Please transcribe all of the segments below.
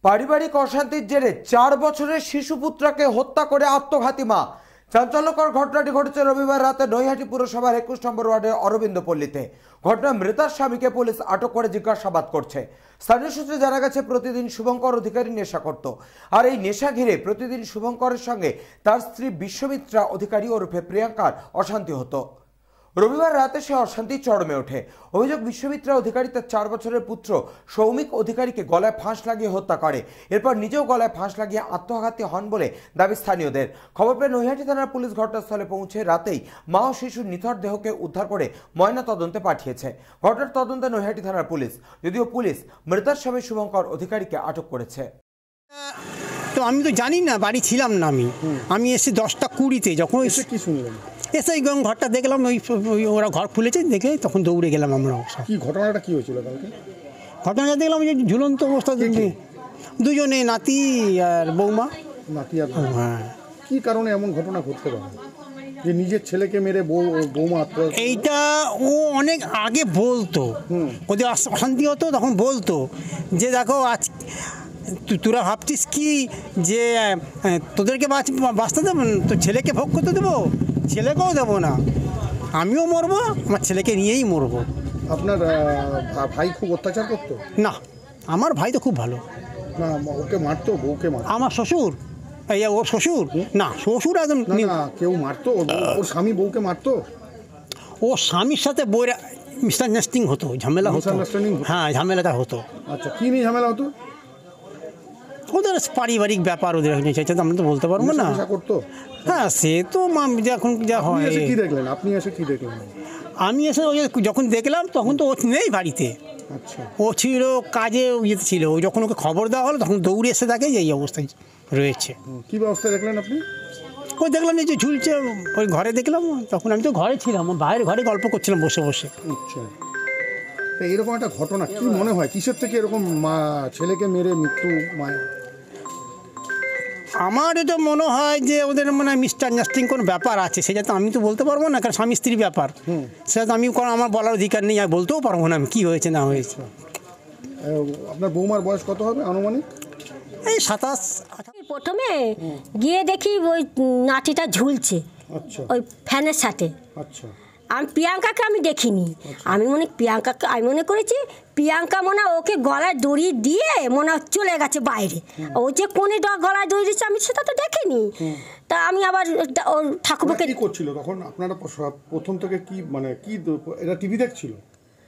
পারিবারিক অশান্তির জেরে 4 বছরের শিশুপুত্রকে হত্যা করে আত্মঘাতী মা। চাঞ্চল্যকর ঘটনাটি ঘটেছে রবিবার রাতে নৈহাটি পুরসভার 21 নম্বর ওয়ার্ডের অরবিন্দপল্লীতে। ঘটনায় মৃতার স্বামীকে পুলিশ আটক করে জিজ্ঞাসাবাদ করছে। স্থানীয় সূত্রে জানা গেছে, প্রতিদিন শুভঙ্কর অধিকারী নেশা করত, আর এই নেশা ঘিরে প্রতিদিন শুভঙ্করের সঙ্গে তার স্ত্রী বিশ্বমিত্রা অধিকারী ওরফে প্রিয়াঙ্কার অশান্তি হতো। রবিবার রাতে সে অশান্তি চরমে ওঠে। অভিযোগ, বিশ্বমিত্রা অধিকারী তার 4 বছরের পুত্র সৌমিক অধিকারীকে গলায় ফাঁস লাগিয়ে হত্যা করে। এরপর নিজেও গলায় ফাঁস লাগিয়ে আত্মঘাতী হন বলে দাবি স্থানীয়দের। খবর পেয়ে নৈহাটি থানার পুলিশ ঘটনাস্থলে পৌঁছে রাতেই মা ও শিশুর নিথর দেহকে উদ্ধার করে ময়না তদন্তে পাঠিয়েছে। ঘটনার তদন্তে নৈহাটি থানার পুলিশ, যদিও পুলিশ মৃতার স্বামী শুভঙ্কর অধিকারীকে আটক করেছে। তো আমি তো জানি না, বাড়ি ছিলাম না। আমি এসে 10টা 20-তে যখন এসে কি শুনলেন? এসে ওই ঘরটা দেখলাম, ওরা ঘর খুলেছে, দেখে তখন দৌড়ে গেলাম আমরা। কি ঘটনাটা কি হয়েছিল কালকে? ঘটনাটা দেখলাম যে ঝুলন্ত অবস্থা, দুজনে, নাতি আর বৌমা। নাতি আর হ্যাঁ। কি কারণে এমন ঘটনা ঘটতে পারে যে নিজের ছেলেকে মেরে বৌমা আত্মহত্যা? এইটা ও অনেক আগে বলতো, ওদের অশান্তি হতো, তখন বলতো যে দেখো আজ তোরা ভাবছিস কি যে তোদেরকে বাঁচতে দেবো, তো ছেলেকে ভোগ করতে দেবো, ছেলেকেও দেবো না, আমিও মরবো, আমার ছেলেকে নিয়েই মরবো। আপনার ভাই খুব অত্যাচার করতো? না, আমার ভাই তো খুব ভালো। না, ওকে মারতো, বউকে মারতো? আমার শ্বশুর, এই ওর শ্বশুর, না শ্বশুর একদম না, কেউ মারতো? ওর স্বামী বউকে মারতো? ও স্বামীর সাথে বইরা মিসআন্ডারস্ট্যান্ডিং হতো, ঝামেলা হতো। হ্যাঁ, ঝামেলাটা হতো। আচ্ছা, কি নিয়ে ঝামেলা হতো? ওদের পারিবারিক ব্যাপার, ওদের আমরা তো বলতে পারবো না। করতো? হ্যাঁ, সে তো এখন যা হয়। কি দেখলেন আপনি? এসে কি দেখলেন? আমি এসে ওই যখন দেখলাম তখন তো ও নেই বাড়িতে। আচ্ছা। ও ছিল কাজে, ইয়েতে ছিল। ওই যখন ওকে খবর দেওয়া হলো তখন দৌড়ে এসে দেখে যে এই অবস্থায় রয়েছে। কি ব্যবস্থা দেখলেন আপনি? ওই দেখলাম যে ঝুলছে, ওই ঘরে দেখলাম। তখন আমি তো ঘরে ছিলাম, বাইরের ঘরে গল্প করছিলাম বসে বসে। আচ্ছা, এরকম একটা ঘটনা কি মনে হয়, কিসের থেকে এরকম ছেলেকে মেরে মৃত্যু? আমার এটা মনে হয় যে ওদের মানে মিসআন্ডারস্ট্যান্ডিং কোনো ব্যাপার আছে, সেটা তো আমি তো বলতে পারবো না, কারণ স্বামী স্ত্রী ব্যাপার। সেটা তো আমি আমার বলার অধিকার নেই, আর বলতেও পারবো না আমি কী হয়েছে না হয়েছে। আপনার বৌমার বয়স কত হবে আনুমানিক? এই 27। প্রথমে গিয়ে দেখি ওই নাতিটা ঝুলছে। আচ্ছা। ওই ফ্যানের সাথে। আচ্ছা। আমি প্রিয়াঙ্কাকে আমি দেখিনি। আমি মনে করেছি প্রিয়াঙ্কা মনে ওকে গলায় দড়ি দিয়ে মনে চলে গেছে বাইরে। ও যে কোনে গলায় দড়ি দিচ্ছে আমি সেটা তো দেখিনি। তা আমি আবার ওর ঠাকুরকে কি করছিল তখন? আপনারা প্রথম থেকে কি মানে কি এটা টিভি দেখছিল?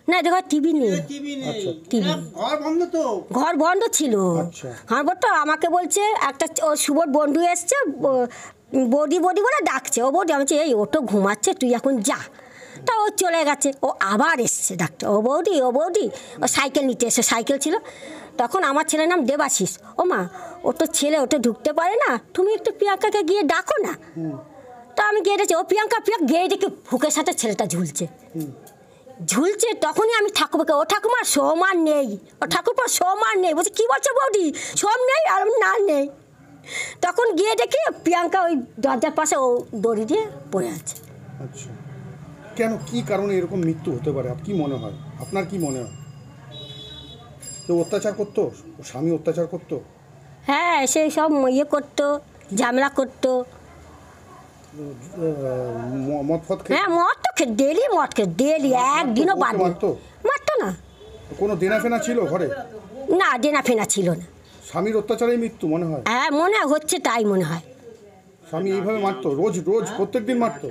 না, দেখো টিভি নেই। টিভি ঘর বন্ধ ছিল। ঘর বন্ধ। আমাকে বলছে একটা ওর শুভর বন্ধু এসছে, বডি বলে ডাকছে। ও বডি, আমি এই ওটো ঘুমাচ্ছে, তুই এখন যা। তা ও চলে গেছে। ও আবার এসছে ডাকতে, ও বৌদি। ও সাইকেল নিতে এসে, সাইকেল ছিল তখন। আমার ছেলের নাম দেবাশিস। ও মা, ও তো ছেলে, ওটা ঢুকতে পারে না, তুমি একটু প্রিয়াঙ্কাকে গিয়ে ডাকো না। তা আমি গিয়ে দেখছি ও প্রিয়াঙ্কা গিয়ে দেখি বুকের সাথে ছেলেটা ঝুলছে। তখনই আমি ঠাকুরকে, ও ঠাকুমা সোমান নেই, ও ঠাকুরপা সোমান নেই। বলছি কী বলছো বৌদি, সোম নেই? আর না নেই। তখন গিয়ে দেখি প্রিয়াঙ্কা ওই দরজার পাশে ও দড়ি দিয়ে পড়ে আছে। আচ্ছা, কেন, কি কারণে এরকম মৃত্যু হতে পারে? কি মনে হয় আপনার? কি মনে হয় কেউ অত্যাচার করতো? স্বামী অত্যাচার করতো? হ্যাঁ, সেই সব করতো, ঝামেলা করতো। মদ ফদ খেয়ে? হ্যাঁ, মদ তো ডেলি মদ খেয়ে, ডেলি, একদিনও বাদ মারতো না। কোনো দেনা ফেনা ছিল ঘরে? না, দেনা ফেনা ছিল না। স্বামীর অত্যাচারেই মৃত্যু মনে হয়? হ্যাঁ, মনে হচ্ছে তাই মনে হয়। স্বামী এইভাবে মারতো রোজ প্রত্যেকদিন মারতো?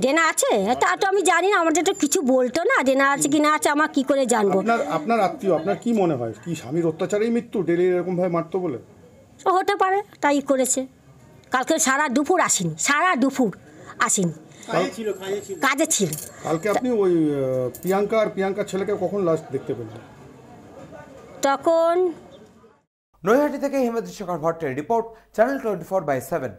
দেনা আছে তা তো আমি জানি না, আমাদের তো কিছু বলতো না। দেনা আছে কি না আছে আমার কি করে জানবো? আপনার আত্মীয়, আপনার কি মনে হয় কি স্বামীর অত্যাচারেই মৃত্যু, ডেলি এরকম ভাবে মারতো বলে? হতে পারে, তাই করেছে। কালকে সারা দুপুর আসেনি, কাজে ছিল। কালকে আপনি ওই প্রিয়াঙ্কার ছেলেকে কখন লাস্ট দেখতে পেলেন? তখন নৈহাটি থেকে হিমেন্দ্র শেখর ভট্টের রিপোর্ট, চ্যানেল 24/7।